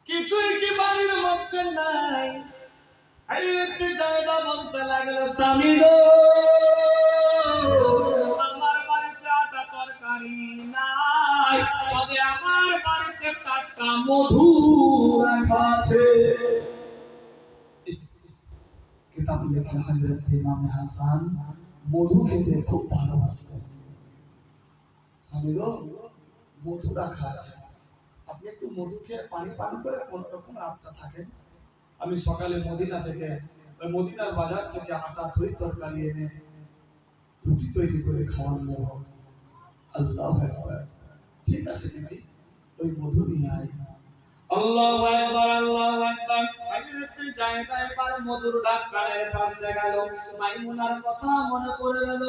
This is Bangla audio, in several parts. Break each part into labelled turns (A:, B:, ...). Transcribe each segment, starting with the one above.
A: কিছুই কি বাড়ির মধ্যে নাই। একটি জায়গা বলতে লাগলো, স্বামী গো, আমার বাড়িতে আটা তরকারি নাই, তবে আমার বাড়িতে টাটকা মধু রাখা আছে। কিতাব লেখা হযরত ইমাম হাসান মধু খেতে খুব ভালোবাসতেন। স্বামী গো, মধু রাখা আছে, আপনি একটু মধু খেয়ে পানি পান করে কোন রকম রাতটা থাকেন, আমি সকালে মদিনার বাজার থেকে আটা তৈরি তরকারি এনে রুটি তৈরি করে খাওয়ান দেব। আল্লাহু আকবার। ঠিক আছে দিদি, ওই মধু নিয়ে আয়। আল্লাহু আকবার, আল্লাহু আকবার। একটি জায়গায় পার মধুর ডাক কানের পাশে গেল। মাইমুনার কথা মনে পড়ে গেল।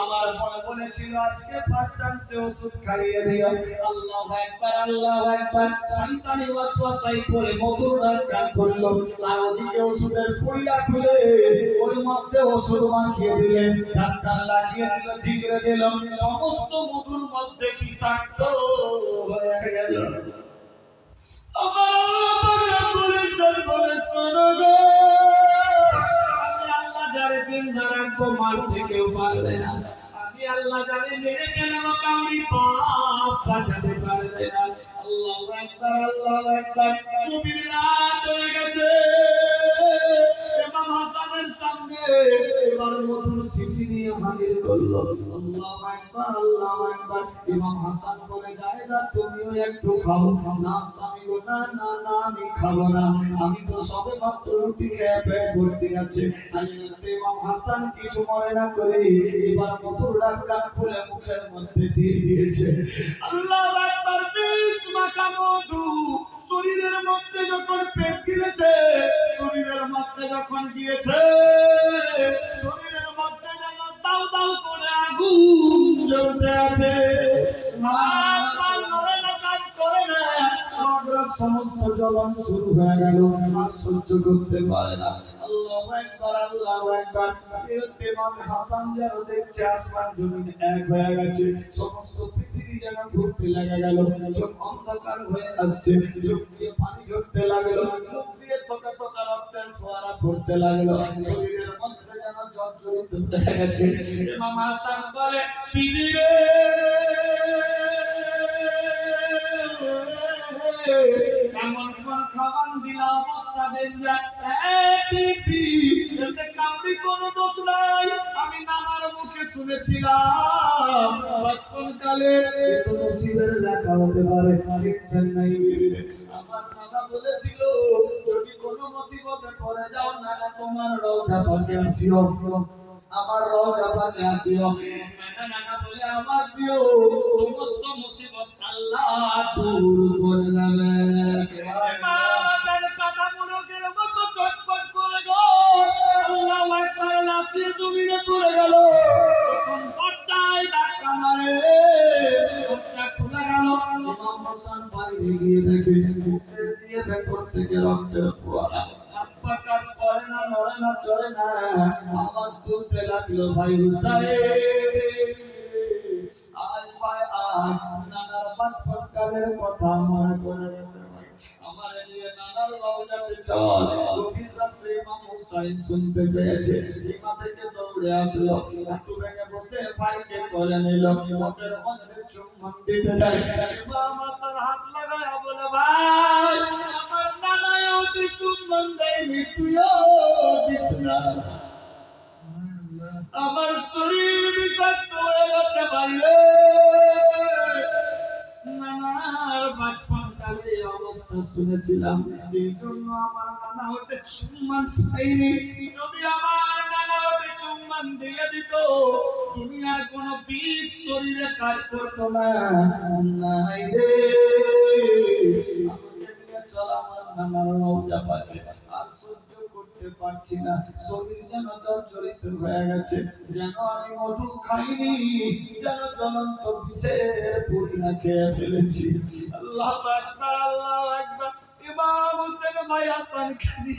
A: আমার মনে পড়েছিল আজকে ফার্স্ট চান্সে ওষুধ খাইয়ে দিও। আল্লাহু আকবার, আল্লাহু আকবার। শয়তানি ওয়াসওয়াসায় পড়ে মধুর ডাক কান করলো। আর ওদিকে ওষুধের পুড়িয়া খুলে ওই মধ্যে ওষুধ মাখিয়ে দিলেন, ডাক কান লাগিয়ে দিল, জিগরে দিল, সমস্ত মধুর মধ্যে বিষাক্ত হয়ে গেল। মারতে কেউ পারবে না, আমি আল্লাহ জানি মেরে গেলাম কাউরি পাপ বাঁচাতে পারবে না। আল্লাহু আকবার, আল্লাহু আকবার। গভীর রাত হয়ে গেছে, ইমাম হাসানের সামনে এবার মধুর শিশি নিয়ে হাজির করলো। আল্লাহু আকবার, আল্লাহু আকবার। ইমাম হাসান বলে, জায়দা তুমিও একটু খাও। না স্বামী গো, না না না, আমি খাবো না, আমি তো সবে মাত্র রুটি খেয়ে পেট ভর্তি আছে। ইমাম হাসান কিছু মনে না করে এবার মধুর ঢাকনা খুলে মুখের মধ্যে দিয়ে দিয়েছে। আল্লাহু আকবার। বিষ মাখা মধু শরীরের মধ্যে যখন পেট গিলেছে, শরীরের মধ্যে যখন গিয়েছে, শরীরের মধ্যে যেন দাউ দাউ করে আগুন জ্বলতে আছে। কাজ করে না, সমস্ত জ্বলন শুরু হয়ে গেল, আর সহ্য করতে পারে না। আল্লাহু আকবার, আল্লাহু আকবার। ইমাম হাসান যেন দেখছে আসমান জমিন এক হয়ে গেছে, সমস্ত পৃথিবী যেন ঘুরতে লেগে গেল, চোখ অন্ধকার হয়ে আসছে, চোখ দিয়ে পানি ঝরতে লাগলো, মুখ দিয়ে তোকা তোকা রক্তের ফোয়ারা পড়তে লাগলো, শরীরের মধ্যে যেন জর্জরিত হয়ে গেছে। ইমাম হাসান বলে, বিবি রে, এমন কোন খাবার দিলা অবস্থা দেন যায়, কাউরি কোনো দোষ নাই। আমি নানার মুখে শুনেছিলাম বচপন কালে কোনো শিবের দেখা হতে পারে, দেখছেন নাই বিবি? আমার নানা বলেছিল, যদি কোনো মুসিবতে পড়ে যাও, নানা তোমার রওজা পাকে আসিও, আমার রওজা পাকে আসিও। নানা বলে আওয়াজ দিও, সমস্ত মুসিবত আল্লাহ দূর করে দেবে। আমাদের কাটা মুরগের মতো চটপট করে গো, আল্লাহু আকবার, লাফিয়ে জমিনে পড়ে গেল। তখন দরজায় ধাক্কা মারে, দরজা খুলে গেল। ইমাম হাসান বাইরে গিয়ে দেখে মুখের দিয়ে ভেতর থেকে রক্তের ফোয়ারা, হাত পা কাজ করে না, নড়ে না, চলে না। আওয়াজ তুলতে লাগলো, ভাই হুসাইন, আয় ভাই আয়। নানার বাচপন কালের কথা মনে পড়ে গেছে, আমার নিয়ে নানার রওজাতে চল। গভীর রাত্রে ইমাম হুসাইন শুনতে পেয়েছে, ইমাম থেকে দৌড়ে আসলো, একটু ভেঙে বসে ভাইকে কোলে নিল, ওদের মধ্যে চুম্বন দিতে যায়। ইমাম হাসান হাত লাগায়া বলে, ভাই, আমার নানা ওকে চুম্বন দেয়নি, তুইও দিস না, আমার শরীর বিষাক্ত হয়ে গেছে ভাই রে। নানার বাচপন কালে অবস্থা শুনেছিলাম, এই জন্য আমার নানা ওকে চুম্বন দেয়নি। যদি আমার নানা ওকে চুম্বন দিয়ে দিত, দুনিয়ার কোন বিষ শরীরে কাজ করতো না। নাই রে, নানার রওজা পাকে আর সহ্য করতে পারছি না, শরীর যেন জর্জরিত হয়ে গেছে, যেন আমি মধু খাইনি, যেন জ্বলন্ত বিষের পুরিয়া খেয়ে ফেলেছি। আল্লাহু আকবার, আল্লাহু আকবার। ইমাম হোসেন ভাই হাসান খানি